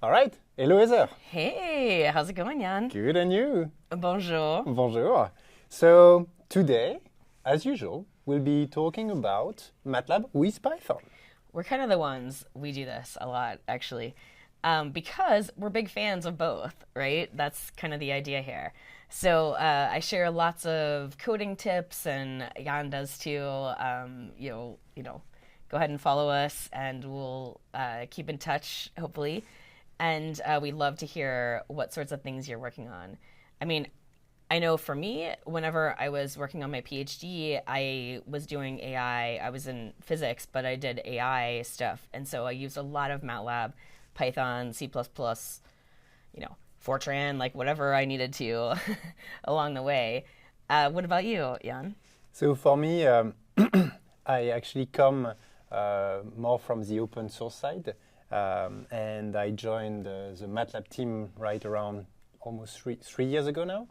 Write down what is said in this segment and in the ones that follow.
All right. Hello, Heather. Hey, how's it going, Jan? Good, and you? Bonjour. Bonjour. So today, as usual, we'll be talking about MATLAB with Python. We're kind of the ones, we do this a lot, actually, because we're big fans of both, right? That's kind of the idea here. So I share lots of coding tips, and Jan does too. Go ahead and follow us, and we'll keep in touch, hopefully. And we'd love to hear what sorts of things you're working on. I mean, I know for me, whenever I was working on my PhD, I was doing AI. I was in physics, but I did AI stuff. And so I used a lot of MATLAB, Python, C++, Fortran, like whatever I needed to along the way. What about you, Jan? So for me, I actually come more from the open source side. And I joined the MATLAB team right around almost three years ago now.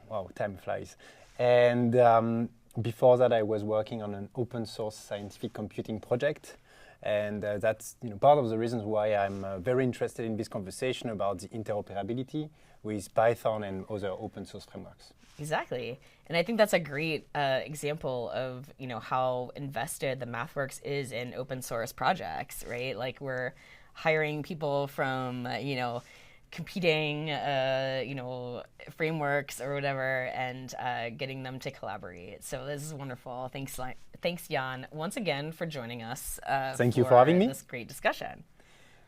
Wow, time flies. And before that, I was working on an open source scientific computing project. And that's part of the reasons why I'm very interested in this conversation about the interoperability with Python and other open source frameworks. Exactly. And I think that's a great example of, how invested the MathWorks is in open source projects, right? Like we're hiring people from, competing, frameworks or whatever, and getting them to collaborate. So this is wonderful. Thanks, Jan, once again for joining us. Thank you for having me. This great discussion.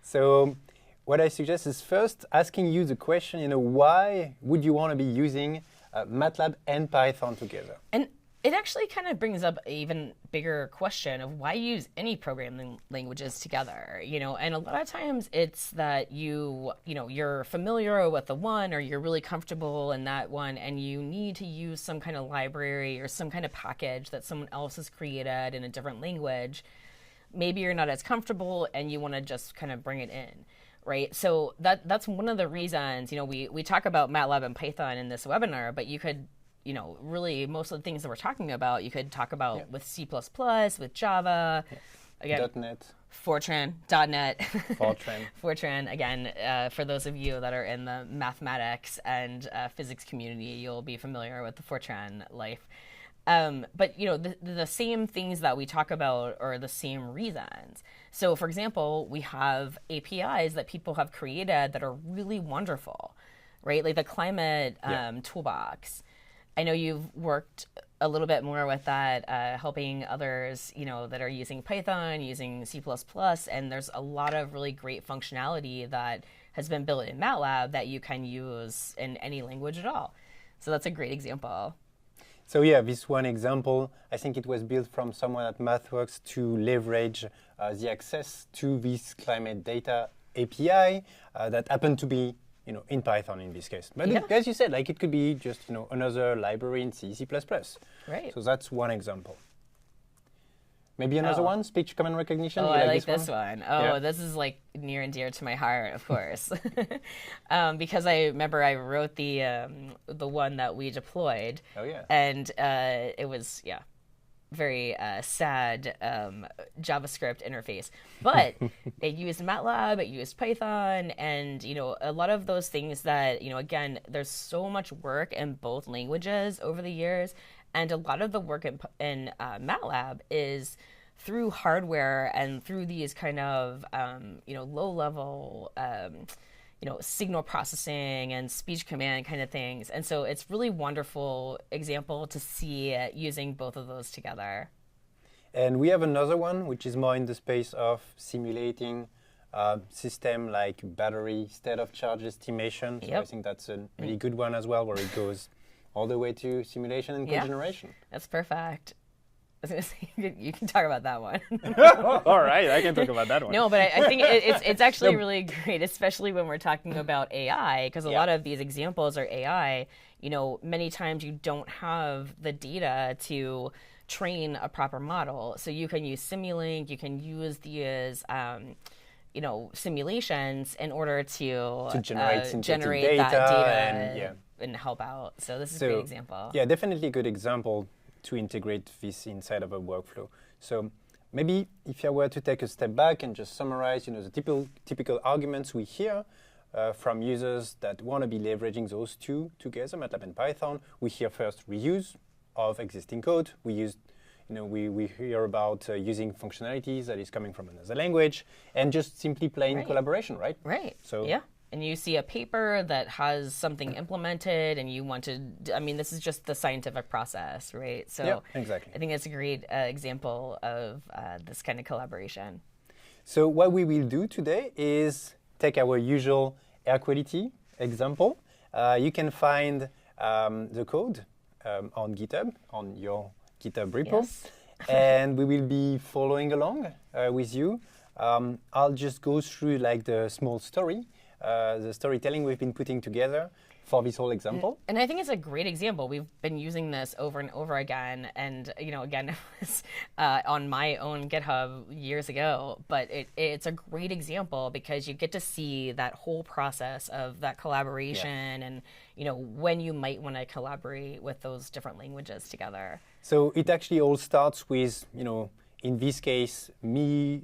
So what I suggest is first asking you the question, why would you want to be using MATLAB and Python together? And it actually kind of brings up an even bigger question of why use any programming languages together, and a lot of times it's that you're familiar with the one or you're really comfortable in that one and you need to use some kind of library or some kind of package that someone else has created in a different language. Maybe you're not as comfortable and you want to just kind of bring it in. Right, so that's one of the reasons, we talk about MATLAB and Python in this webinar, but you could, really most of the things that we're talking about, you could talk about with C++, with Java, again, .NET. Fortran, .NET, Fortran, again, for those of you that are in the mathematics and physics community, you'll be familiar with the Fortran life. But the same things that we talk about are the same reasons. So for example, we have APIs that people have created that are really wonderful, right? Like the climate toolbox. I know you've worked a little bit more with that, helping others, that are using Python, using C++, and there's a lot of really great functionality that has been built in MATLAB that you can use in any language at all. So that's a great example. So yeah, this one example, I think it was built from someone at MathWorks to leverage the access to this climate data API that happened to be, in Python in this case. But as you said, it could be just, another library in C++. Right. So that's one example. Maybe another one, speech command recognition. Oh, I like this one. Oh, this is near and dear to my heart, of course, because I remember I wrote the one that we deployed. Oh yeah. And it was very sad JavaScript interface, but it used MATLAB, it used Python, and a lot of those things that again, there's so much work in both languages over the years. And a lot of the work in MATLAB is through hardware and through these kind of, low-level, signal processing and speech command kind of things. And so it's really wonderful example to see using both of those together. And we have another one, which is more in the space of simulating system like battery state of charge estimation. So I think that's a really good one as well, where it goes all the way to simulation and cogeneration. That's perfect. I was going to say, you can talk about that one. All right, I can talk about that one. No, but I think it's actually really great, especially when we're talking about AI, because a lot of these examples are AI. Many times you don't have the data to train a proper model. So you can use Simulink, you can use these simulations in order to generate that data and help out. So this is a great example. Yeah, definitely a good example to integrate this inside of a workflow. So maybe if I were to take a step back and just summarize, the typical arguments we hear from users that want to be leveraging those two together, MATLAB and Python, we hear first reuse of existing code. We hear about using functionalities that is coming from another language, and just simply plain collaboration, right? Right. So yeah. And you see a paper that has something implemented, and you want to. I mean, this is just the scientific process, right? So yeah, exactly. I think that's a great example of this kind of collaboration. So what we will do today is take our usual air quality example. You can find the code on GitHub, on your GitHub repo, yes. And we will be following along with you. I'll just go through like the small story, the storytelling we've been putting together for this whole example. And I think it's a great example. We've been using this over and over again. And, again, it was on my own GitHub years ago. But it's a great example because you get to see that whole process of that collaboration and, when you might want to collaborate with those different languages together. So it actually all starts with, in this case, me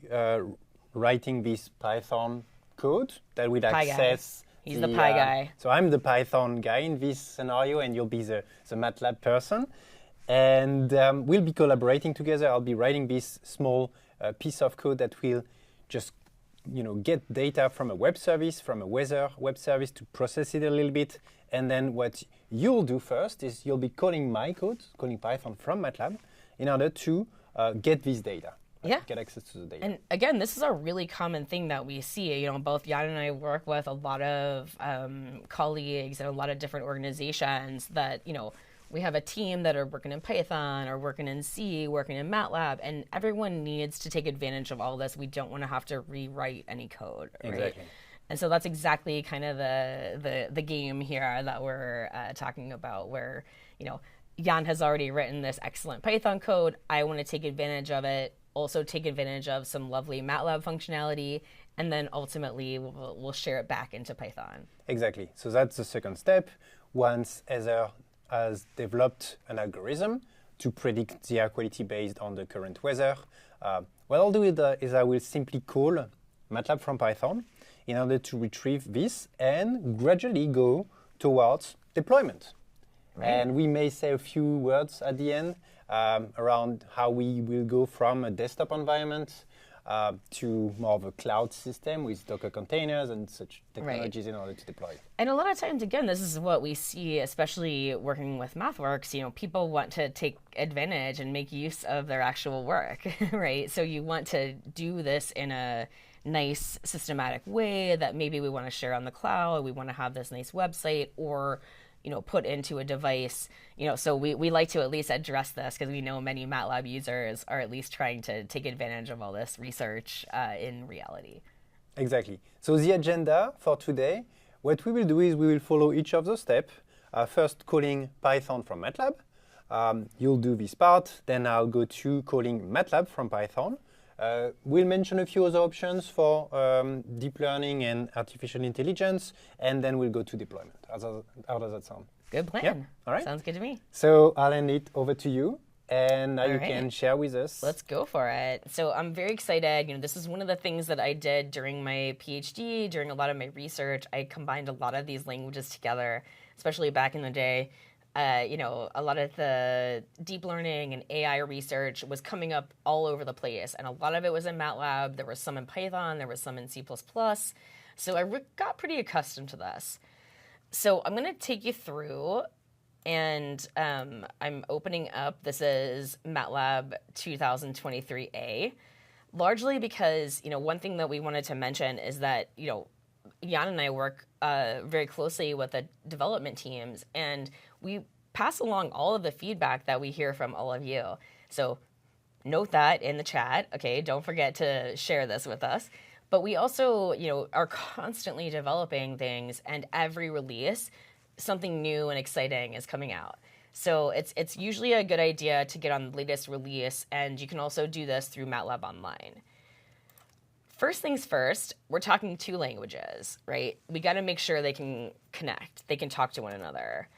writing this Python code that will access. He's the Py guy. So I'm the Python guy in this scenario, and you'll be the MATLAB person. And we'll be collaborating together. I'll be writing this small piece of code that will just get data from a web service, from a weather web service, to process it a little bit. And then what you'll do first is you'll be calling my code, calling Python from MATLAB, in order to get this data. Get access to the data. And again, this is a really common thing that we see. Both Jan and I work with a lot of colleagues and a lot of different organizations that, we have a team that are working in Python or working in C, working in MATLAB, and everyone needs to take advantage of all this. We don't want to have to rewrite any code, right? Exactly. And so that's exactly kind of the game here that we're talking about, where, Jan has already written this excellent Python code. I want to take advantage of it, also take advantage of some lovely MATLAB functionality, and then ultimately we'll share it back into Python. Exactly. So that's the second step. Once Heather has developed an algorithm to predict the air quality based on the current weather, what I'll do is I will simply call MATLAB from Python in order to retrieve this and gradually go towards deployment. Right. And we may say a few words at the end around how we will go from a desktop environment to more of a cloud system with Docker containers and such technologies in order to deploy. And a lot of times, again, this is what we see, especially working with MathWorks. People want to take advantage and make use of their actual work, right? So you want to do this in a nice systematic way that maybe we want to share on the cloud. We want to have this nice website, or put into a device, so we like to at least address this because we know many MATLAB users are at least trying to take advantage of all this research in reality. Exactly. So the agenda for today, what we will do is we will follow each of those steps. First, calling Python from MATLAB. You'll do this part. Then I'll go to calling MATLAB from Python. We'll mention a few other options for deep learning and artificial intelligence, and then we'll go to deployment. How does that sound? Good plan. Yeah. All right. Sounds good to me. So I'll hand it over to you, and now you can share with us. Let's go for it. So I'm very excited. This is one of the things that I did during my Ph.D., during a lot of my research. I combined a lot of these languages together, especially back in the day. A lot of the deep learning and AI research was coming up all over the place. And a lot of it was in MATLAB. There was some in Python. There was some in C++. So I got pretty accustomed to this. So I'm going to take you through, and I'm opening up. This is MATLAB 2023A, largely because, one thing that we wanted to mention is that, Jan and I work very closely with the development teams, and we pass along all of the feedback that we hear from all of you. So note that in the chat. Okay, don't forget to share this with us. But we also, are constantly developing things, and every release, something new and exciting is coming out. So it's usually a good idea to get on the latest release, and you can also do this through MATLAB Online. First things first, we're talking two languages, right? We got to make sure they can connect. They can talk to one another.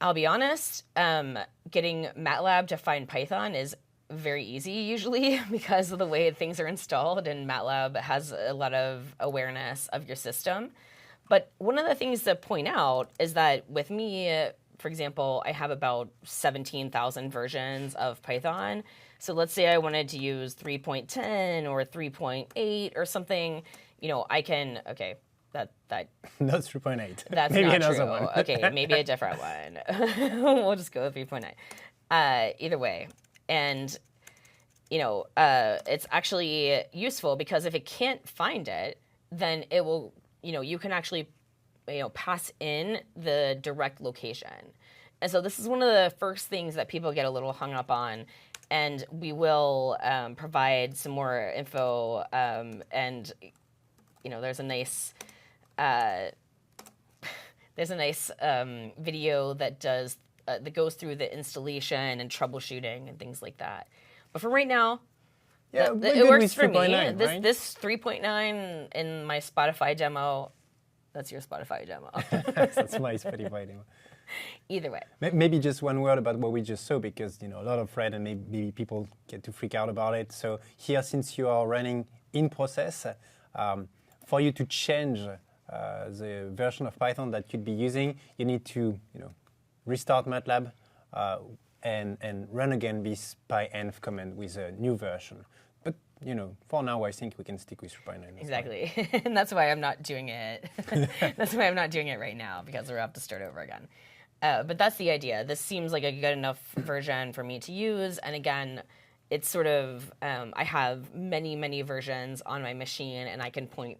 I'll be honest, getting MATLAB to find Python is very easy usually because of the way things are installed, and MATLAB has a lot of awareness of your system. But one of the things to point out is that with me, for example, I have about 17,000 versions of Python. So let's say I wanted to use 3.10 or 3.8 or something, I can, okay, that Not 3.8. That's maybe not another true. one. Okay, maybe a different one. We'll just go with 3.9. Either way. And, it's actually useful because if it can't find it, then it will, you can actually, pass in the direct location. And so this is one of the first things that people get a little hung up on. And we will provide some more info. And, there's a nice video that goes through the installation and troubleshooting and things like that. But for right now, it works for me. Right? This 3.9 in my Spotify demo, that's your Spotify demo. That's my Spotify demo. Either way. Maybe just one word about what we just saw, because a lot of friends and maybe people get to freak out about it. So here, since you are running in process, for you to change the version of Python that you'd be using, you need to restart MATLAB and run again this pyenv command with a new version. But for now, I think we can stick with 3.9. Exactly, and that's why I'm not doing it. That's why I'm not doing it right now, because we'll have to start over again. But that's the idea. This seems like a good enough version for me to use, and again, it's sort of I have many versions on my machine, and I can point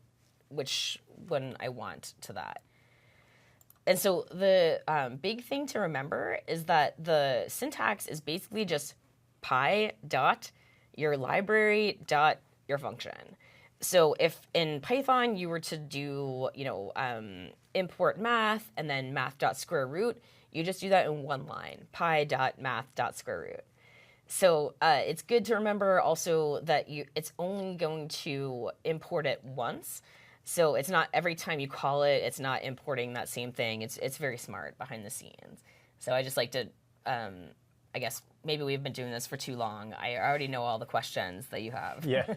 which one I want to that. And so the big thing to remember is that the syntax is basically just py dot your library dot your function. So if in Python you were to do, import math and then math dot square root, you just do that in one line, py dot math dot square root. So it's good to remember also that it's only going to import it once. So it's not every time you call it, it's not importing that same thing. It's very smart behind the scenes. So I just like to, I guess maybe we've been doing this for too long. I already know all the questions that you have. Yeah.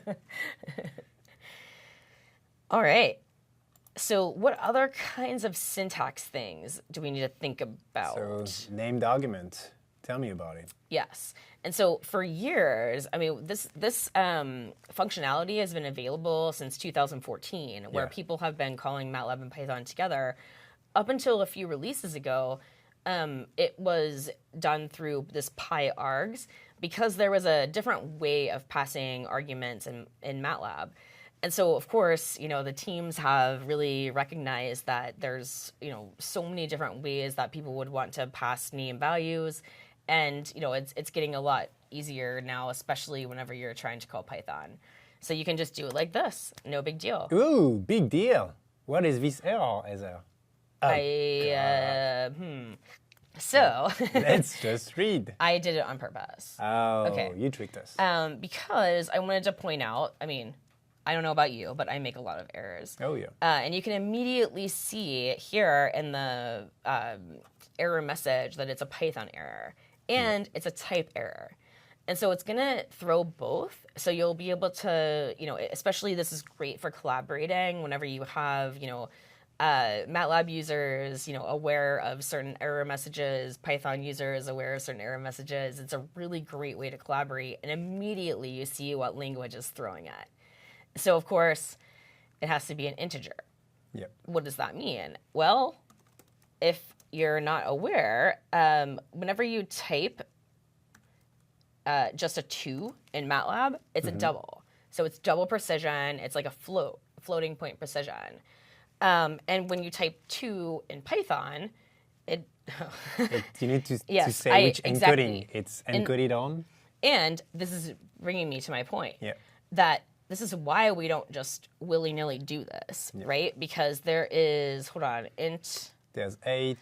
All right. So what other kinds of syntax things do we need to think about? So named argument. Tell me about it. Yes. And so for years, this functionality has been available since 2014, where people have been calling MATLAB and Python together. Up until a few releases ago, it was done through this pyargs, because there was a different way of passing arguments in MATLAB. And so, of course, the teams have really recognized that there's, so many different ways that people would want to pass name values. And, it's getting a lot easier now, especially whenever you're trying to call Python. So you can just do it like this. No big deal. Ooh, big deal. What is this error, Heather? So let's just read. I did it on purpose. Oh, okay. You tricked us. Because I wanted to point out, I don't know about you, but I make a lot of errors. Oh, yeah. And you can immediately see here in the error message that it's a Python error. And it's a type error. And so it's going to throw both. So you'll be able to, especially this is great for collaborating whenever you have, MATLAB users, aware of certain error messages, Python users aware of certain error messages. It's a really great way to collaborate. And immediately you see what language is throwing at. So, of course, it has to be an integer. Yep. What does that mean? Well, if you're not aware, whenever you type just a 2 in MATLAB, it's a double. So it's double precision. It's like a floating point precision. And when you type 2 in Python, you need to say which encoding it's encoded on. And this is bringing me to my point. Yeah. That this is why we don't just willy-nilly do this, right? Because there is, int... There's 8,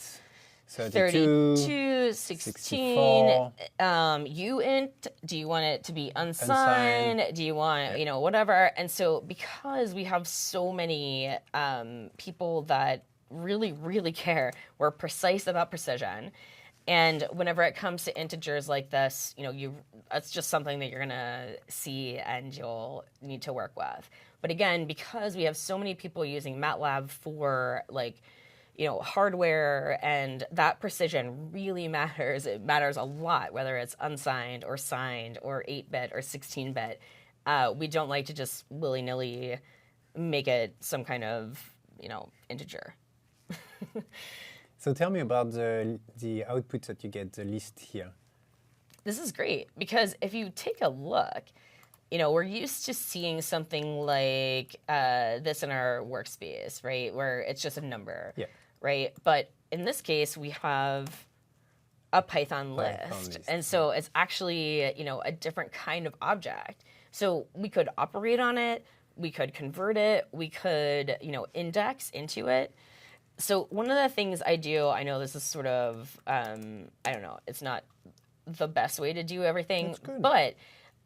32, 16, 64. uint, do you want it to be unsigned? Do you want, whatever? And so because we have so many people that really care, we're precise about precision, And whenever it comes to integers like this, it's just something that you're going to see and you'll need to work with. But again, because we have so many people using MATLAB for hardware, and that precision really matters. It matters a lot, whether it's unsigned or signed or 8-bit or 16-bit. We don't like to just willy-nilly make it some kind of, integer. So tell me about the outputs that you get, the list here. This is great because if you take a look, we're used to seeing something like this in our workspace, right, where it's just a number, right? But in this case, we have a Python list. And so it's actually, a different kind of object. So we could operate on it, we could convert it, we could, index into it. So one of the things I do, I know this is sort of, I don't know, it's not the best way to do everything, but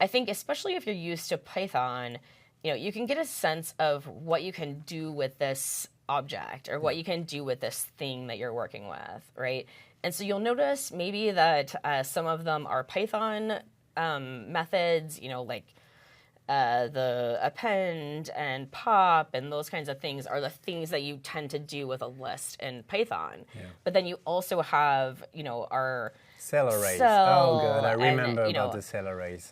I think especially if you're used to Python, you can get a sense of what you can do with this object or what you can do with this thing that you're working with, right? And so you'll notice maybe that some of them are Python methods, like the append and pop and those kinds of things are the things that you tend to do with a list in Python. Yeah. But then you also have, our cell arrays. Oh god, I remember about the cell arrays.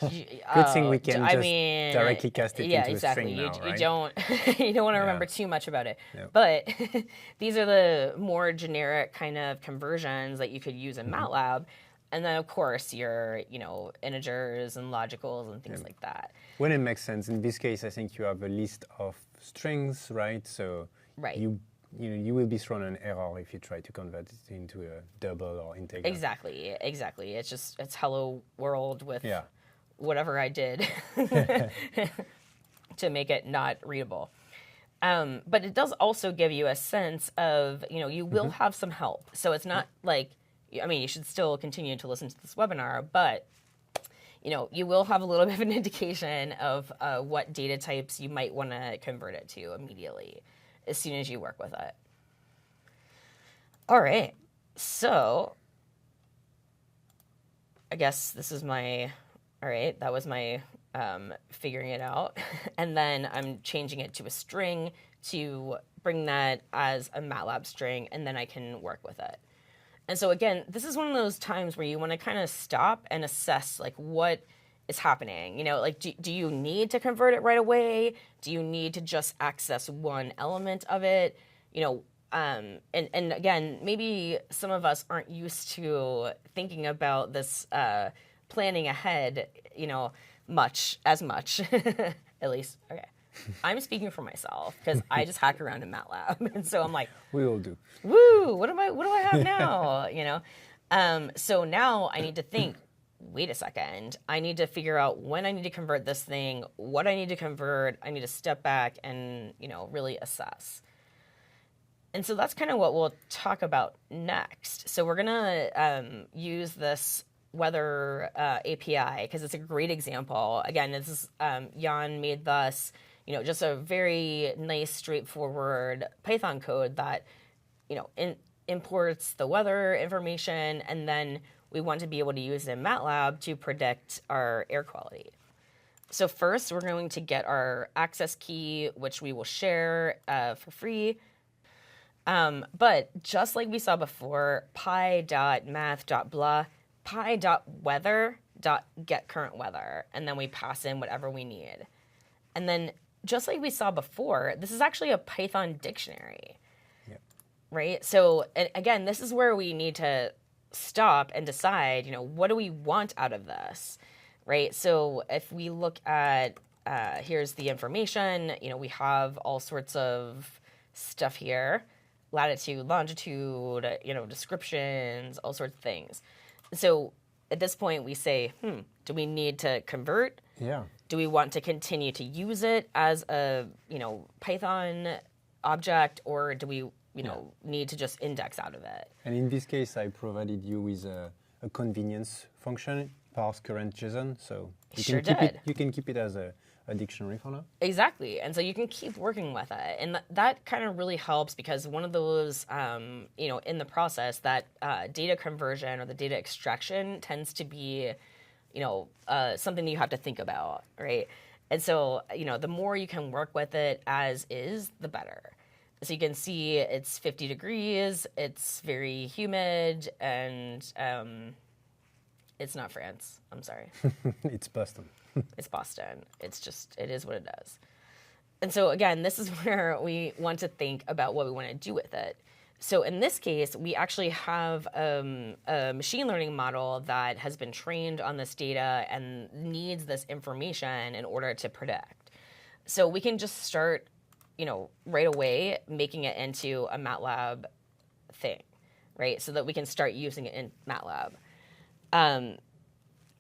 Good thing we can directly cast it into a string now, right? You don't want to remember too much about it. Yep. But these are the more generic kind of conversions that you could use in MATLAB. And then, of course, your, integers and logicals and things like that. When it makes sense. In this case, I think you have a list of strings, right? So you will be thrown an error if you try to convert it into a double or integer. Exactly. It's hello world with whatever I did to make it not readable. But it does also give you a sense of, you will have some help. So it's not like... you should still continue to listen to this webinar, but, you will have a little bit of an indication of what data types you might want to convert it to immediately as soon as you work with it. All right. So I guess this is that was my figuring it out. And then I'm changing it to a string to bring that as a MATLAB string, and then I can work with it. And so again, this is one of those times where you want to kind of stop and assess what is happening. Do you need to convert it right away? Do you need to just access one element of it? And again, maybe some of us aren't used to thinking about this planning ahead, much, at least. Okay. I'm speaking for myself because I just hack around in MATLAB, and so I'm like, we all do. Woo! What do I have now? So now I need to think. Wait a second. I need to figure out when I need to convert this thing, what I need to convert. I need to step back and really assess. And so that's kind of what we'll talk about next. So we're gonna use this weather API because it's a great example. Again, this is Jan made this. Just a very nice, straightforward Python code that, imports the weather information, and then we want to be able to use it in MATLAB to predict our air quality. So first, we're going to get our access key, which we will share for free. But just like we saw before, pi.math.blah, pi.weather.getCurrentWeather, and then we pass in whatever we need. And then just like we saw before, this is actually a Python dictionary, right? So again, this is where we need to stop and decide, what do we want out of this, right? So if we look at, here's the information, we have all sorts of stuff here, latitude, longitude, descriptions, all sorts of things. So at this point we say, do we need to convert? Yeah. Do we want to continue to use it as a, Python object, or do we, need to just index out of it? And in this case, I provided you with a convenience function, parse current JSON, so you can keep it as a a dictionary for now. Exactly. And so you can keep working with it. And that kind of really helps because one of those, in the process, that data conversion or the data extraction tends to be, something that you have to think about, right? And so, the more you can work with it as is, the better. So you can see it's 50 degrees, it's very humid, and it's not France. I'm sorry. It's Boston. It's Boston. It is what it is. And so again, this is where we want to think about what we want to do with it. So in this case, we actually have a machine learning model that has been trained on this data and needs this information in order to predict. So we can just start, right away making it into a MATLAB thing, right? So that we can start using it in MATLAB. I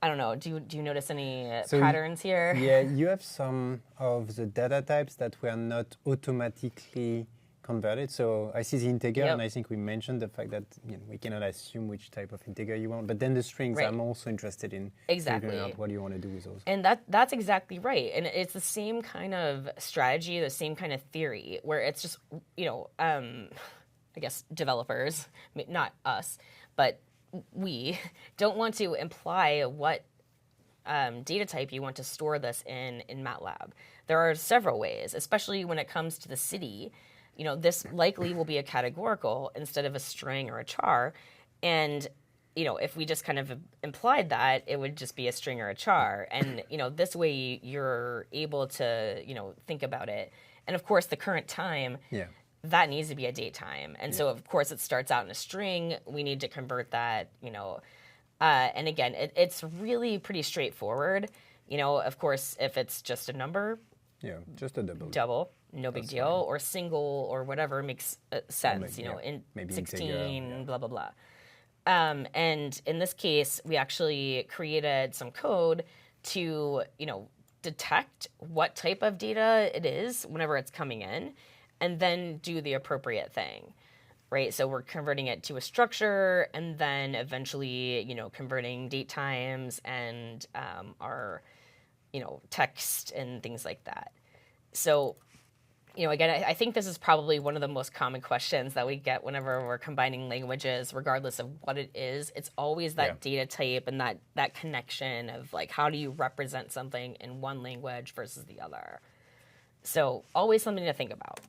don't know. Do you notice any patterns here? Yeah, you have some of the data types that were not automatically converted. So I see the integer, and I think we mentioned the fact that we cannot assume which type of integer you want. But then the strings, I'm also interested in figuring out what you want to do with those. And that's exactly right. And it's the same kind of strategy, the same kind of theory, where it's just, I guess developers, not us, but we don't want to imply what data type you want to store this in MATLAB. There are several ways, especially when it comes to the city. This likely will be a categorical instead of a string or a char. And, if we just kind of implied that, it would just be a string or a char. And, this way you're able to, think about it. And of course, the current time, that needs to be a date time. And so, of course, it starts out in a string. We need to convert that, and again, it's really pretty straightforward. Of course, if it's just a number. Yeah, just a double. Double. No big deal, fine. Or single, or whatever makes sense, in maybe 16, integer, blah, blah, blah. And in this case, we actually created some code to, detect what type of data it is whenever it's coming in, and then do the appropriate thing, right? So we're converting it to a structure, and then eventually, converting date times and our, text and things like that. So, again, I think this is probably one of the most common questions that we get whenever we're combining languages, regardless of what it is. It's always that data type and that connection of, like, how do you represent something in one language versus the other? So always something to think about.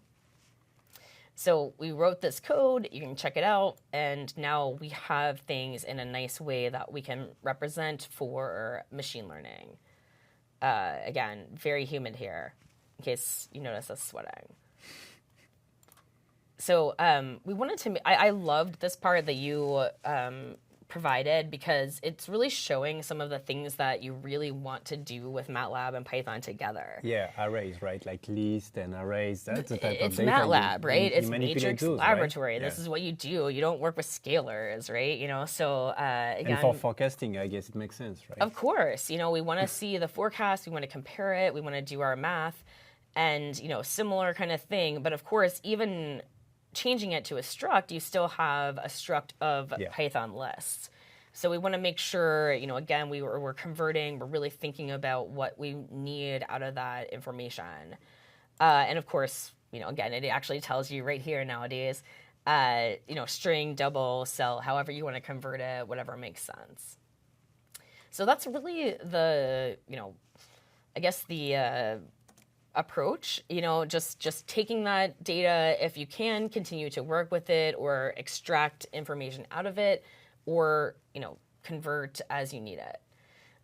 So we wrote this code, you can check it out, and now we have things in a nice way that we can represent for machine learning. Again, very humid here, in case you notice us sweating. So we wanted to, I loved this part that you provided because it's really showing some of the things that you really want to do with MATLAB and Python together. Yeah, arrays, right? Like list and arrays, that's the type of data. It's MATLAB, right? It's matrix those, laboratory. Right? This is what you do. You don't work with scalars, right? So again. And for forecasting, I guess it makes sense, right? Of course. We want to see the forecast. We want to compare it. We want to do our math and, similar kind of thing. But of course, even changing it to a struct, you still have a struct of Python lists. So we want to make sure, again, we're converting, we're really thinking about what we need out of that information. And of course, again, it actually tells you right here nowadays, string, double, cell, however you want to convert it, whatever makes sense. So that's really the, I guess the approach, just taking that data, if you can, continue to work with it or extract information out of it, or, convert as you need it.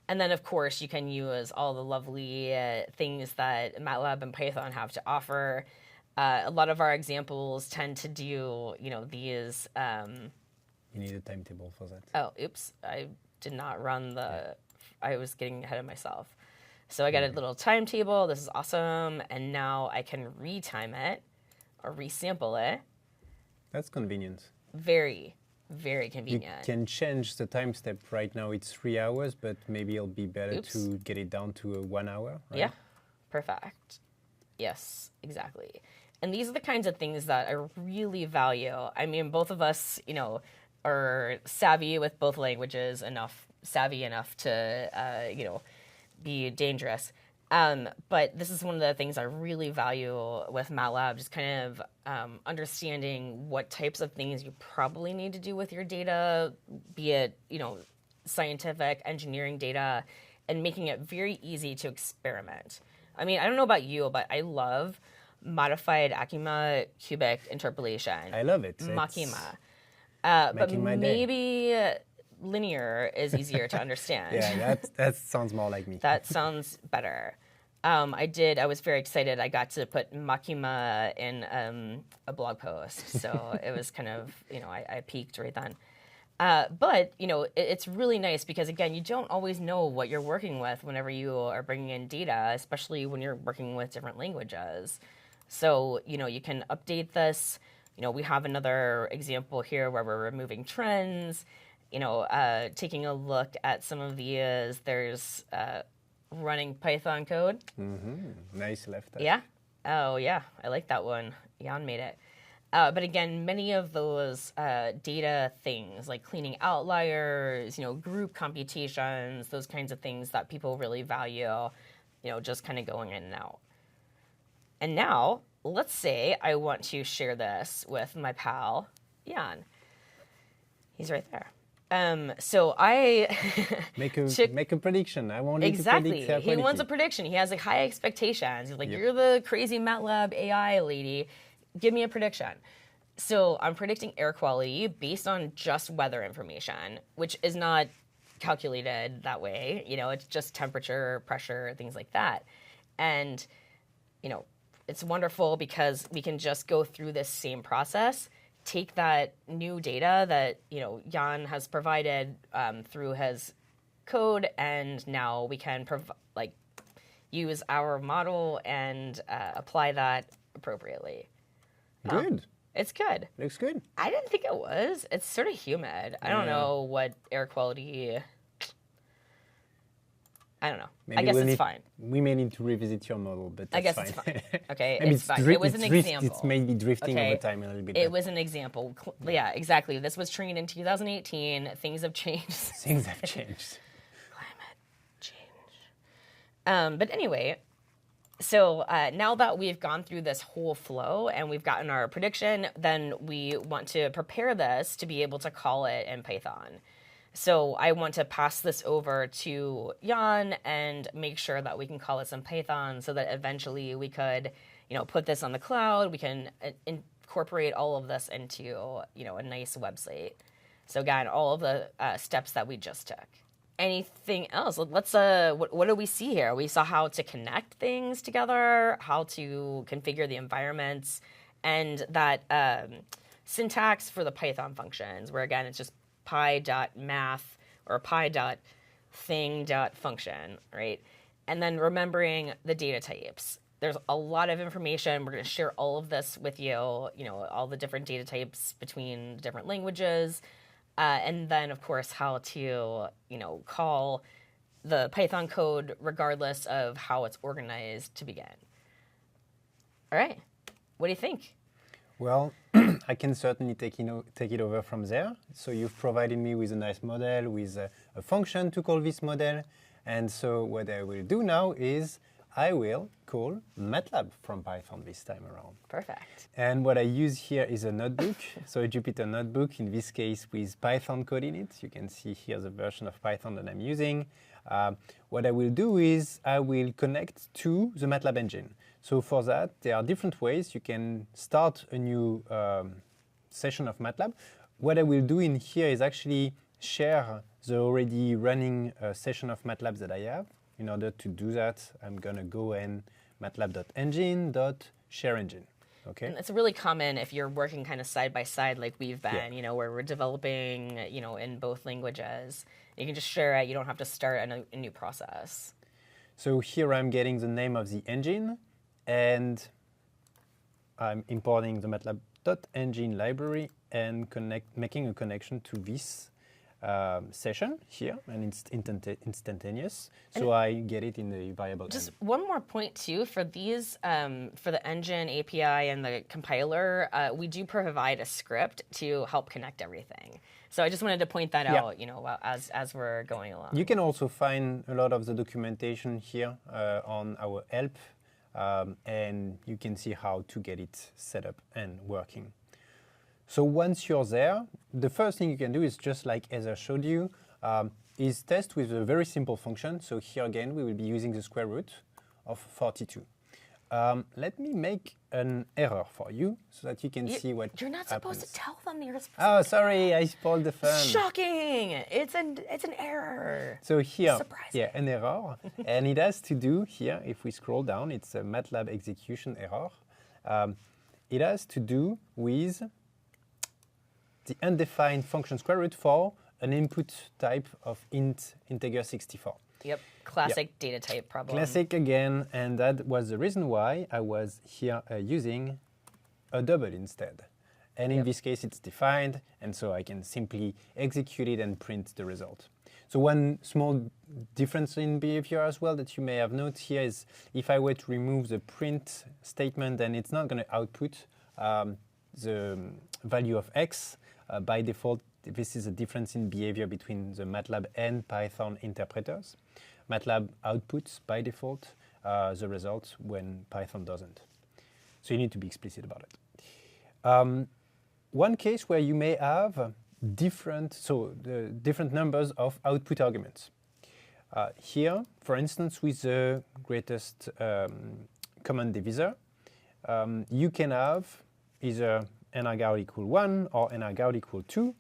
And then, of course, you can use all the lovely things that MATLAB and Python have to offer. A lot of our examples tend to do, these... You need a timetable for that. Oh, oops. I did not run the... I was getting ahead of myself. So I got a little timetable. This is awesome. And now I can retime it or resample it. That's convenient. Very convenient. You can change the time step. Right now it's 3 hours, but maybe it'll be better to get it down to 1 hour, right? Yeah, perfect. Yes, exactly. And these are the kinds of things that I really value. I mean, both of us, are savvy with both languages, savvy enough to, be dangerous. But this is one of the things I really value with MATLAB, just kind of understanding what types of things you probably need to do with your data, be it, scientific, engineering data, and making it very easy to experiment. I mean, I don't know about you, but I love modified Akima cubic interpolation. I love it. Makima. But maybe linear is easier to understand. Yeah, that sounds more like me. That sounds better. I was very excited. I got to put Makima in a blog post. So it was kind of, I peaked right then. But, it's really nice because, again, you don't always know what you're working with whenever you are bringing in data, especially when you're working with different languages. So, you can update this. We have another example here where we're removing trends, taking a look at some of these. There's running Python code. Mm-hmm. Nice left. Yeah. Oh, yeah. I like that one. Jan made it. But again, many of those data things like cleaning outliers, group computations, those kinds of things that people really value, just kind of going in and out. And now, let's say I want to share this with my pal, Jan. He's right there. So I make a prediction. I want exactly. To predict he wants a prediction. He has high expectations. He's like, You're the crazy MATLAB AI lady. Give me a prediction. So I'm predicting air quality based on just weather information, which is not calculated that way. It's just temperature, pressure, things like that. And, it's wonderful because we can just go through this same process, take that new data that, Jan has provided through his code, and now we can use our model and apply that appropriately. Good. It's good. Looks good. I didn't think it was. It's sort of humid. I don't know what air quality... I don't know. Maybe I guess it's fine. We may need to revisit your model, but that's I guess fine. it's fine. Okay, Maybe it's fine. It was an example. It's maybe drifting over time a little bit. It was an example. Yeah, exactly. This was trained in 2018. Things have changed. Things have changed. Climate change. But anyway, so now that we've gone through this whole flow and we've gotten our prediction, then we want to prepare this to be able to call it in Python. So I want to pass this over to Jan and make sure that we can call this in Python so that eventually we could, put this on the cloud. We can incorporate all of this into, a nice website. So again, all of the steps that we just took. Anything else? Let's, what do we see here? We saw how to connect things together, how to configure the environments, and that syntax for the Python functions, where again, it's just pi.math or pi.thing.function, right? And then remembering the data types. There's a lot of information. We're going to share all of this with you, all the different data types between different languages. And then, of course, how to, call the Python code regardless of how it's organized to begin. All right. What do you think? Well, I can certainly take it over from there. So you've provided me with a nice model, with a function to call this model. And so what I will do now is I will call MATLAB from Python this time around. Perfect. And what I use here is a notebook, so a Jupyter notebook, in this case with Python code in it. You can see here the version of Python that I'm using. What I will do is I will connect to the MATLAB engine. So for that, there are different ways. You can start a new session of MATLAB. What I will do in here is actually share the already running session of MATLAB that I have. In order to do that, I'm going to go in matlab.engine.shareengine. Okay. And it's really common if you're working kind of side by side like we've been, where we're developing, in both languages. You can just share it. You don't have to start a new process. So here I'm getting the name of the engine, and I'm importing the matlab.engine library and making a connection to this session here, and it's instantaneous. So I get it in the variable. Just one more point too, for these, for the engine API and the compiler, we do provide a script to help connect everything. So I just wanted to point that out, as we're going along. You can also find a lot of the documentation here on our help, and you can see how to get it set up and working. So once you're there, the first thing you can do is just like Heather showed you, is test with a very simple function. So here again, we will be using the square root of 42. Let me make an error for you so that you can see what You're not happens. supposed to tell them that you're supposed Oh, sorry, I spoiled the fun. Shocking! It's an error. So here, Surprising. an error. And it has to do here, if we scroll down, it's a MATLAB execution error. It has to do with the undefined function square root for an input type of integer 64. Yep, classic data type problem. Classic again, and that was the reason why I was here using a double instead. And in this case, it's defined, and so I can simply execute it and print the result. So one small difference in behavior as well that you may have noted here is if I were to remove the print statement, then it's not going to output the value of x. By default, this is a difference in behavior between the MATLAB and Python interpreters. MATLAB outputs, by default, the results when Python doesn't. So you need to be explicit about it. One case where you may have different numbers of output arguments. Here, for instance, with the greatest common divisor, you can have either nr equal 1 or nr equal 2,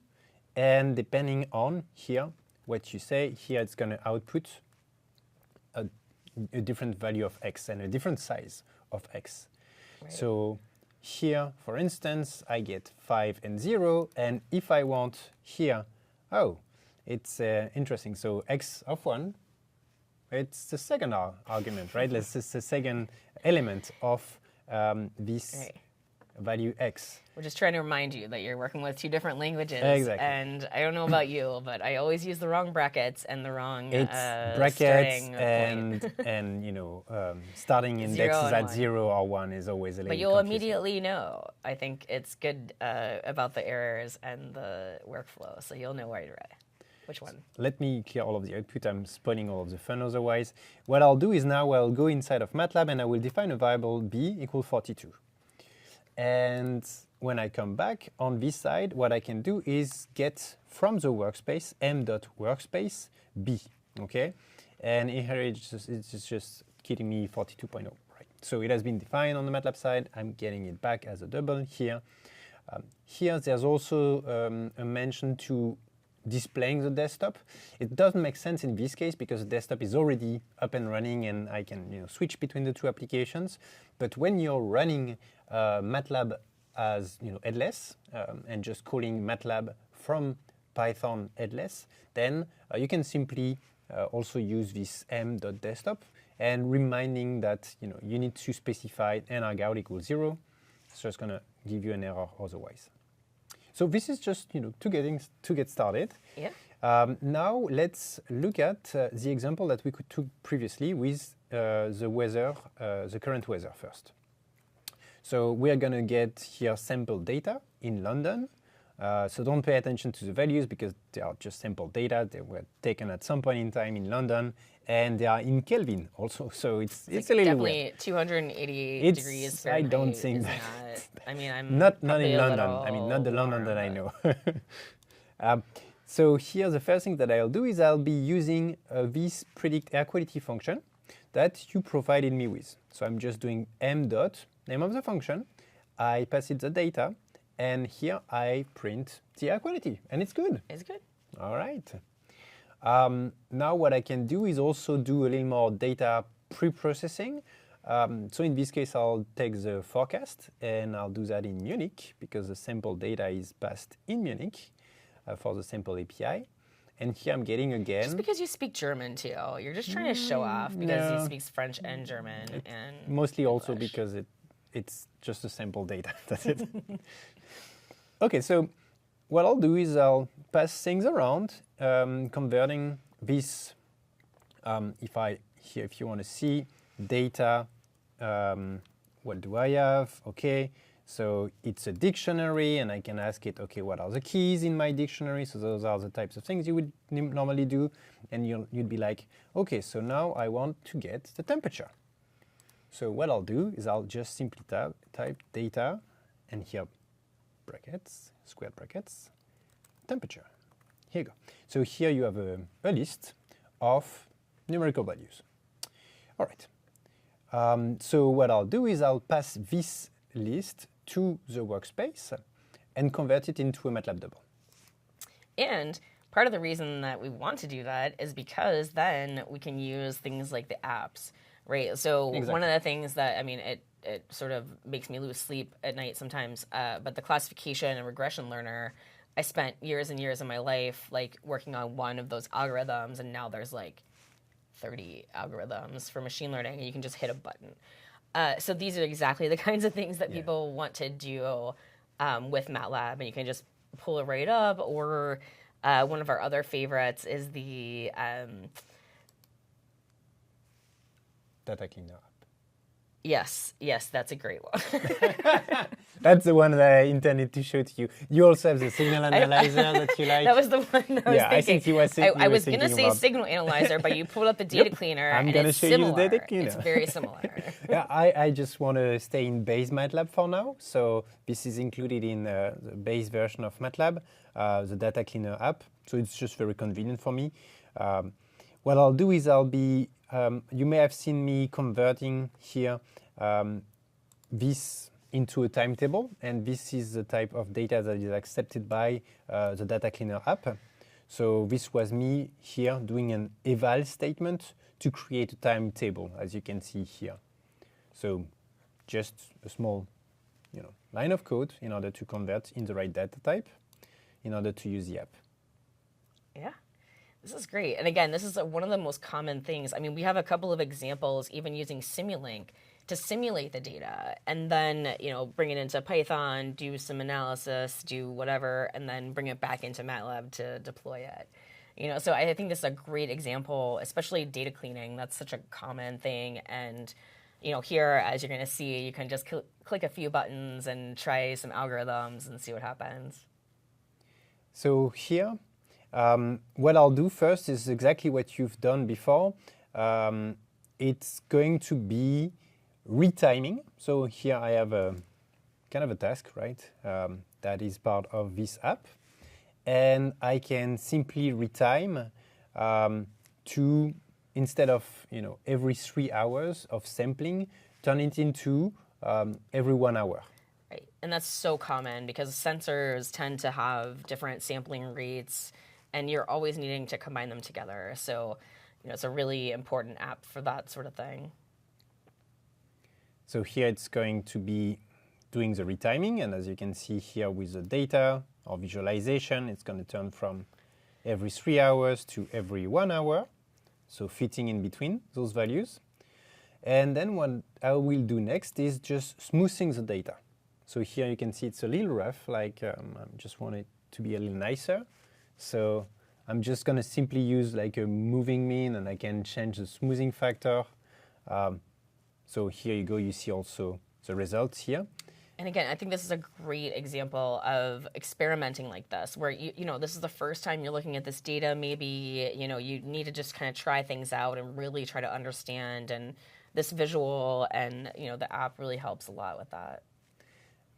and depending on here what you say, here it's going to output a different value of x and a different size of x. Right. So here, for instance, I get 5 and 0, and if I want here, it's interesting. So x of 1, it's the second argument, right? This is the second element of this value x. We're just trying to remind you that you're working with two different languages. Exactly. And I don't know about you, but I always use the wrong brackets and the wrong brackets and starting indexes at 0 or 1 is always a little But you'll confusing. immediately know. I think it's good about the errors and the workflow, so you'll know right away. Which one? Let me clear all of the output. I'm spoiling all of the fun otherwise. What I'll do is now I'll go inside of MATLAB and I will define a variable b equal 42. And when I come back on this side, what I can do is get from the workspace m.workspace b, okay? And here it's just getting me 42.0, right? So it has been defined on the MATLAB side. I'm getting it back as a double here. Here there's also a mention to displaying the desktop. It doesn't make sense in this case because the desktop is already up and running and I can switch between the two applications. But when you're running MATLAB as headless and just calling MATLAB from Python headless, then you can simply also use this m.desktop and reminding that you need to specify nr equals 0. It's just going to give you an error otherwise. So this is just to get started. Yeah. Now let's look at the example that we took previously with the weather, the current weather first. So we're going to get here sample data in London. So don't pay attention to the values because they are just sample data. They were taken at some point in time in London, and they are in Kelvin also. So it's a little definitely weird. 288 degrees Fahrenheit. I don't think that. I mean, I'm not in London. I mean, not the London that I know. So here, the first thing that I'll do is I'll be using this predict air quality function that you provided me with. So I'm just doing m dot name of the function. I pass it the data, and here I print the air quality, and it's good. It's good. All right. Now what I can do is also do a little more data pre-processing. So in this case, I'll take the forecast, and I'll do that in Munich because the sample data is passed in Munich for the sample API. And here I'm getting again. Just because you speak German too, you're just trying to show off because he speaks French and German and mostly English. Also because it's just a sample data. That's it. Okay, so what I'll do is I'll pass things around, converting this. If you want to see data, what do I have? Okay, So it's a dictionary, and I can ask it, okay, what are the keys in my dictionary? So those are the types of things you would normally do. And you'd be like, okay, so now I want to get the temperature. So what I'll do is I'll just simply type data, and here brackets, square brackets, temperature. Here you go. So here you have a list of numerical values. All right. So what I'll do is I'll pass this list to the workspace and convert it into a MATLAB double. And part of the reason that we want to do that is because then we can use things like the apps, right? So one of the things that, I mean, it sort of makes me lose sleep at night sometimes, but the classification and regression learner, I spent years and years of my life like working on one of those algorithms, and now there's like 30 algorithms for machine learning, and you can just hit a button. So these are exactly the kinds of things that people want to do with MATLAB, and you can just pull it right up. Or one of our other favorites is the Data cleaner app. Yes, that's a great one. That's the one that I intended to show to you. You also have the signal analyzer that you like. That was the one I was thinking. I think I was going to say signal analyzer, but you pulled up the data cleaner, I'm and going to it's show similar. you the data cleaner. It's very similar. Yeah, I just want to stay in base MATLAB for now. So this is included in the base version of MATLAB, the data cleaner app. So it's just very convenient for me. What I'll do is you may have seen me converting here this into a timetable, and this is the type of data that is accepted by the data cleaner app. So this was me here doing an eval statement to create a timetable, as you can see here. So just a small line of code in order to convert in the right data type in order to use the app. Yeah. This is great. And again, this is one of the most common things. I mean, we have a couple of examples even using Simulink to simulate the data, and then bring it into Python, do some analysis, do whatever, and then bring it back into MATLAB to deploy it. So I think this is a great example, especially data cleaning. That's such a common thing. And here, as you're going to see, you can just click a few buttons and try some algorithms and see what happens. So here, what I'll do first is exactly what you've done before. It's going to be retiming. So here I have a kind of a task, right? That is part of this app. And I can simply retime to, instead of every 3 hours of sampling, turn it into every 1 hour. Right. And that's so common because sensors tend to have different sampling rates, and you're always needing to combine them together. So it's a really important app for that sort of thing. So here it's going to be doing the retiming, and as you can see here with the data or visualization, it's going to turn from every 3 hours to every 1 hour, so fitting in between those values. And then what I will do next is just smoothing the data. So here you can see it's a little rough, like I just want it to be a little nicer. So I'm just going to simply use like a moving mean, and I can change the smoothing factor. So here you go, you see also the results here. And again, I think this is a great example of experimenting like this, where this is the first time you're looking at this data. Maybe you need to just kind of try things out and really try to understand. And this visual and the app really helps a lot with that.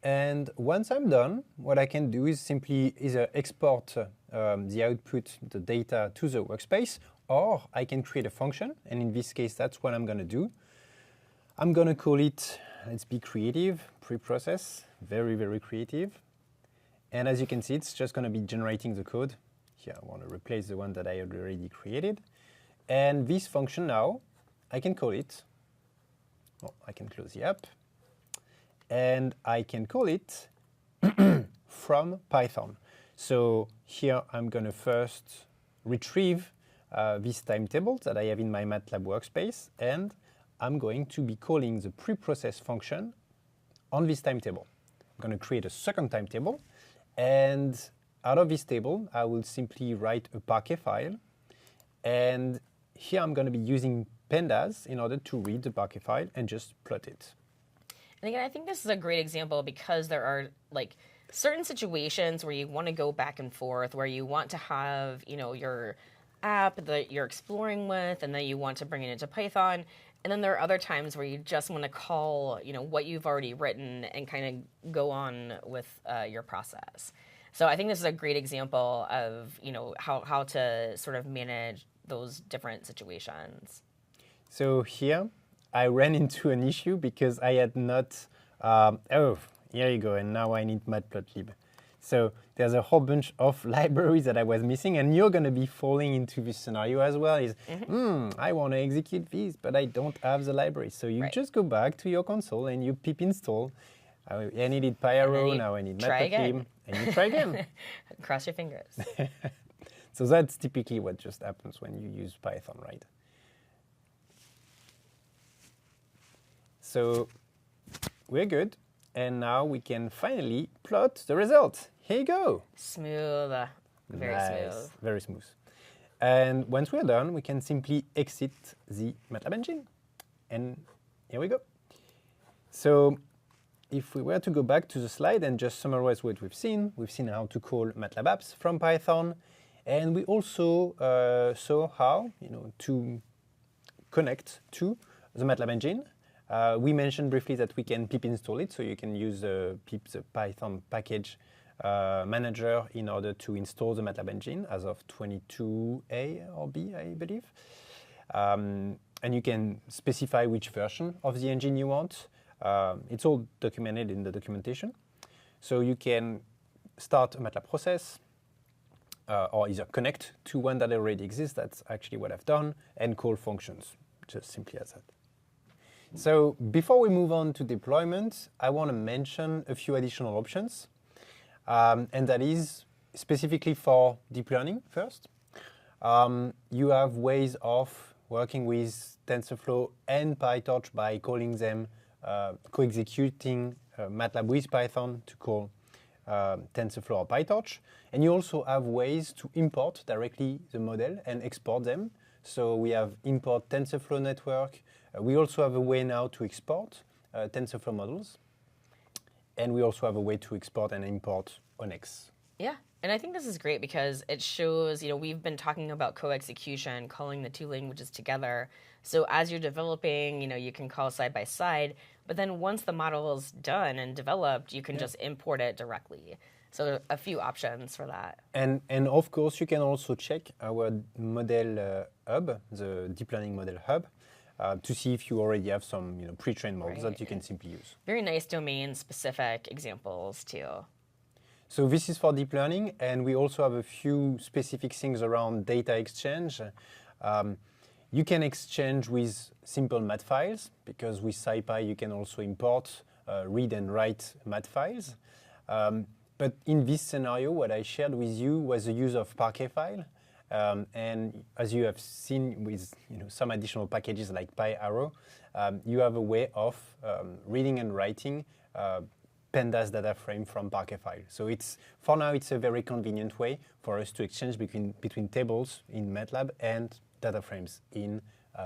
And once I'm done, what I can do is simply either export the output, the data, to the workspace, or I can create a function. And in this case, that's what I'm going to do. I'm going to call it, let's be creative, preprocess, very, very creative. And as you can see, it's just going to be generating the code. Here, I want to replace the one that I had already created. And this function now, I can call it, I can close the app, and I can call it from Python. So here I'm going to first retrieve this timetable that I have in my MATLAB workspace, and I'm going to be calling the preprocess function on this timetable. I'm going to create a second timetable, and out of this table, I will simply write a Parquet file, and here I'm going to be using pandas in order to read the Parquet file and just plot it. And again, I think this is a great example because there are like certain situations where you want to go back and forth, where you want to have, your app that you're exploring with, and then you want to bring it into Python. And then there are other times where you just want to call, what you've already written and kind of go on with your process. So I think this is a great example of, how to sort of manage those different situations. So here, I ran into an issue because I had not, here you go, and now I need Matplotlib. So there's a whole bunch of libraries that I was missing, and you're going to be falling into this scenario as well. I want to execute this, but I don't have the library. So you just go back to your console and you pip install. I needed PyArrow, now I need Matplotlib, and you try again. Cross your fingers. So that's typically what just happens when you use Python, right? So we're good. And now we can finally plot the result. Here you go. Smooth. Very smooth. Very smooth. And once we're done, we can simply exit the MATLAB Engine. And here we go. So if we were to go back to the slide and just summarize what we've seen how to call MATLAB apps from Python. And we also saw how to connect to the MATLAB Engine. We mentioned briefly that we can pip install it, so you can use the Python package manager in order to install the MATLAB Engine as of 22A or B, I believe. And you can specify which version of the engine you want. It's all documented in the documentation. So you can start a MATLAB process, or either connect to one that already exists, that's actually what I've done, and call functions, just simply as that. So before we move on to deployment, I want to mention a few additional options. And that is specifically for deep learning first. You have ways of working with TensorFlow and PyTorch by calling them, co-executing MATLAB with Python to call TensorFlow or PyTorch. And you also have ways to import directly the model and export them. So we have import TensorFlow network. We also have a way now to export TensorFlow models. And we also have a way to export and import ONNX. Yeah, and I think this is great because it shows, we've been talking about co-execution, calling the two languages together. So as you're developing, you can call side by side. But then once the model is done and developed, you can just import it directly. So there are a few options for that. And of course, you can also check our model hub, the deep learning model hub, to see if you already have some pre-trained models that you can simply use. Very nice domain-specific examples, too. So this is for deep learning, and we also have a few specific things around data exchange. You can exchange with simple mat files, because with SciPy you can also import, read and write mat files. But in this scenario, what I shared with you was the use of Parquet file. And as you have seen with some additional packages like PyArrow, you have a way of reading and writing pandas data frame from Parquet file. So for now it's a very convenient way for us to exchange between tables in MATLAB and data frames in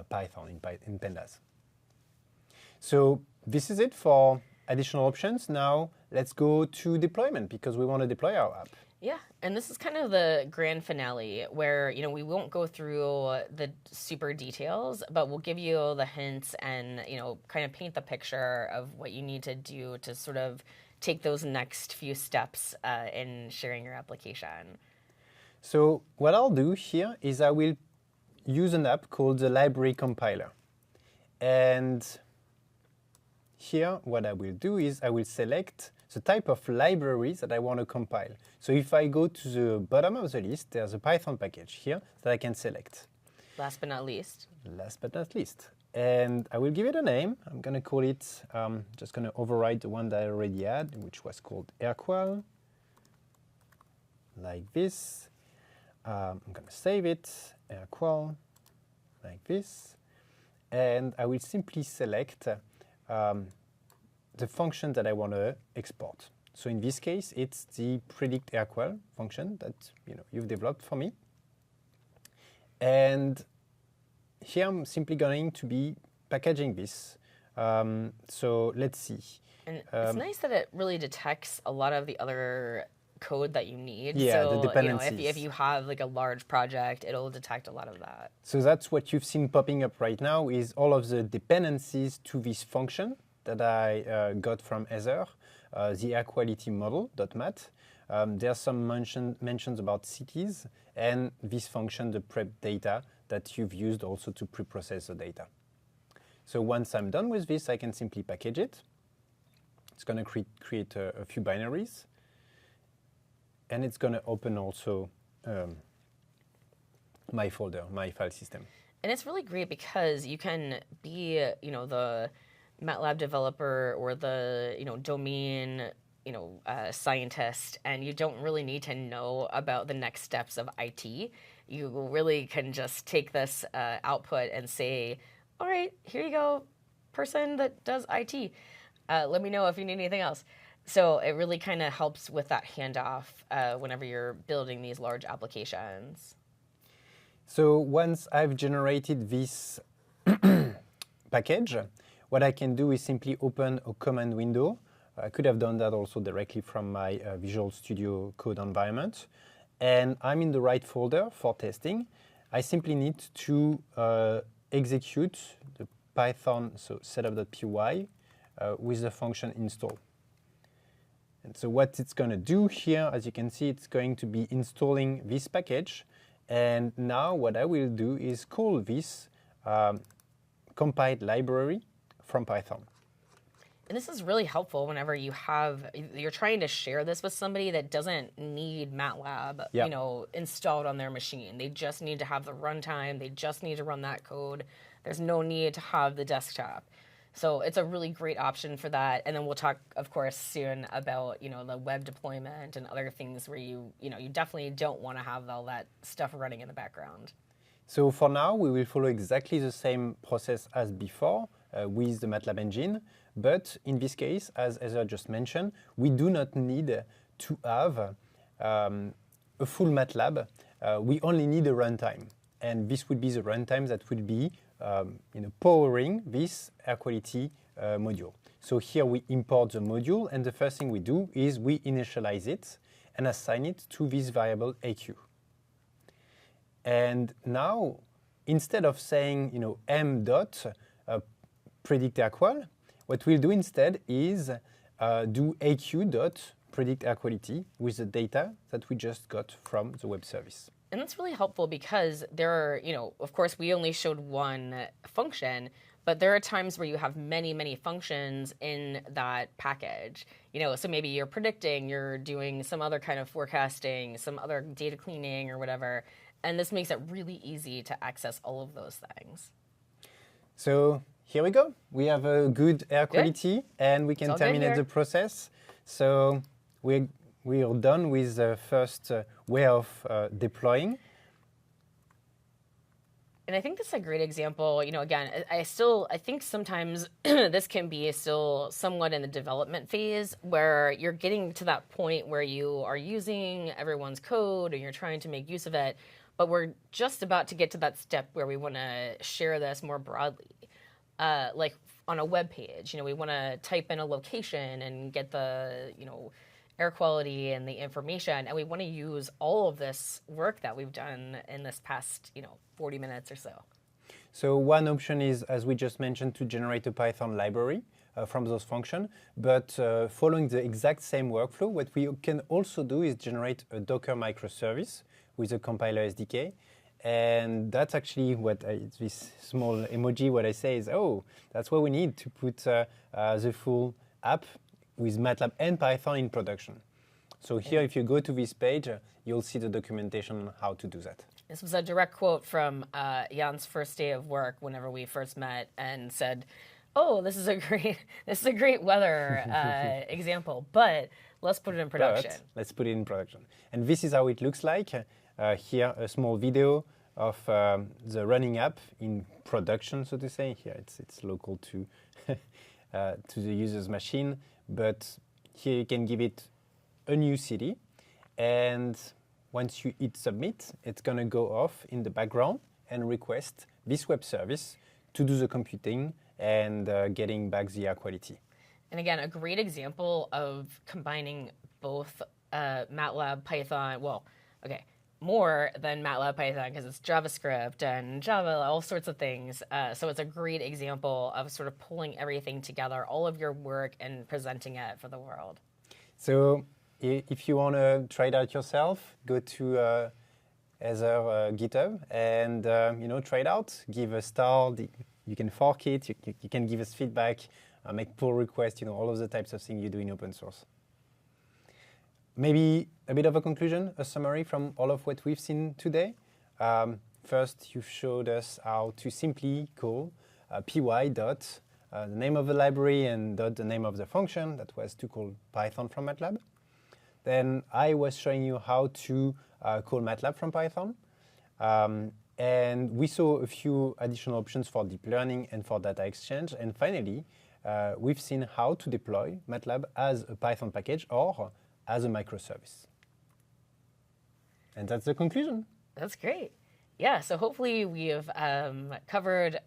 Python, in pandas. So this is it for additional options. Now let's go to deployment because we want to deploy our app. Yeah, and this is kind of the grand finale where, we won't go through the super details, but we'll give you the hints and, kind of paint the picture of what you need to do to sort of take those next few steps in sharing your application. So what I'll do here is I will use an app called the library compiler. And here what I will do is I will select the type of libraries that I want to compile. So if I go to the bottom of the list, there's a Python package here that I can select. Last but not least. Last but not least. And I will give it a name. I'm going to call it, just going to override the one that I already had, which was called airqual, like this. I'm going to save it, airqual, like this. And I will simply select the function that I want to export. So in this case, it's the predict airqual function that you've developed for me. And here I'm simply going to be packaging this So let's see. And it's nice that it really detects a lot of the other code that you need. Yeah, so, the dependencies. If you have like a large project, it'll detect a lot of that. So that's what you've seen popping up right now is all of the dependencies to this function that I got from Heather, the air quality model.mat. There's some mentions about cities and this function, the prep data, that you've used also to pre-process the data. So once I'm done with this, I can simply package it. It's going to create a few binaries. And it's going to open also my folder, my file system. And it's really great because you can be, the MATLAB developer or the, domain, scientist, and you don't really need to know about the next steps of IT. You really can just take this output and say, all right, here you go, person that does IT. Let me know if you need anything else. So it really kind of helps with that handoff whenever you're building these large applications. So once I've generated this package, what I can do is simply open a command window. I could have done that also directly from my Visual Studio Code environment. And I'm in the right folder for testing. I simply need to execute the Python, so setup.py, with the function install. And so what it's going to do here, as you can see, it's going to be installing this package. And now what I will do is call this compiled library from Python. And this is really helpful whenever you're trying to share this with somebody that doesn't need MATLAB, installed on their machine. They just need to have the runtime. They just need to run that code. There's no need to have the desktop. So it's a really great option for that. And then we'll talk, of course, soon about, the web deployment and other things where you definitely don't want to have all that stuff running in the background. So for now, we will follow exactly the same process as before with the MATLAB engine. But in this case, as Heather just mentioned, we do not need to have a full MATLAB. We only need a runtime. And this would be the runtime that would be powering this air quality module. So here we import the module, and the first thing we do is we initialize it and assign it to this variable AQ. And now, instead of saying m dot predict air qual, what we'll do instead is do AQ dot predict air quality with the data that we just got from the web service. And that's really helpful because there are, of course, we only showed one function, but there are times where you have many, many functions in that package. So maybe you're predicting, you're doing some other kind of forecasting, some other data cleaning or whatever. And this makes it really easy to access all of those things. So here we go. We have a good air quality, and we can terminate the process. So we are done with the first way of deploying. And I think this is a great example. Again, I think sometimes this can be still somewhat in the development phase where you're getting to that point where you are using everyone's code and you're trying to make use of it, but we're just about to get to that step where we want to share this more broadly. Like on a web page, we want to type in a location and get the, air quality and the information, and we want to use all of this work that we've done in this past, 40 minutes or so. So one option is, as we just mentioned, to generate a Python library from those functions, but following the exact same workflow, what we can also do is generate a Docker microservice with a compiler SDK. And that's actually what this small emoji, what I say is, that's what we need to put the full app with MATLAB and Python in production. So here, if you go to this page, you'll see the documentation on how to do that. This was a direct quote from Jan's first day of work whenever we first met and said, this is a great weather example, but let's put it in production. Let's put it in production. And this is how it looks like. Here, a small video of the running app in production, so to say. Here, it's local to to the user's machine, but here you can give it a new city, and once you hit submit, it's going to go off in the background and request this web service to do the computing and getting back the air quality. And again, a great example of combining both MATLAB, Python, more than MATLAB, Python, because it's JavaScript and Java, all sorts of things. So it's a great example of sort of pulling everything together, all of your work, and presenting it for the world. So if you want to try it out yourself, go to Heather GitHub and try it out. Give a star. You can fork it. You can give us feedback, make pull requests. All of the types of things you do in open source. Maybe a bit of a conclusion, a summary from all of what we've seen today. First, you showed us how to simply call py dot the name of the library and dot the name of the function that was to call Python from MATLAB. Then I was showing you how to call MATLAB from Python. And we saw a few additional options for deep learning and for data exchange. And finally, we've seen how to deploy MATLAB as a Python package or as a microservice. And that's the conclusion. That's great. Yeah, so hopefully we have covered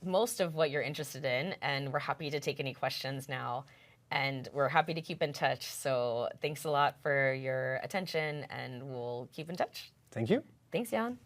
most of what you're interested in, and we're happy to take any questions now. And we're happy to keep in touch. So thanks a lot for your attention, and we'll keep in touch. Thank you. Thanks, Jan.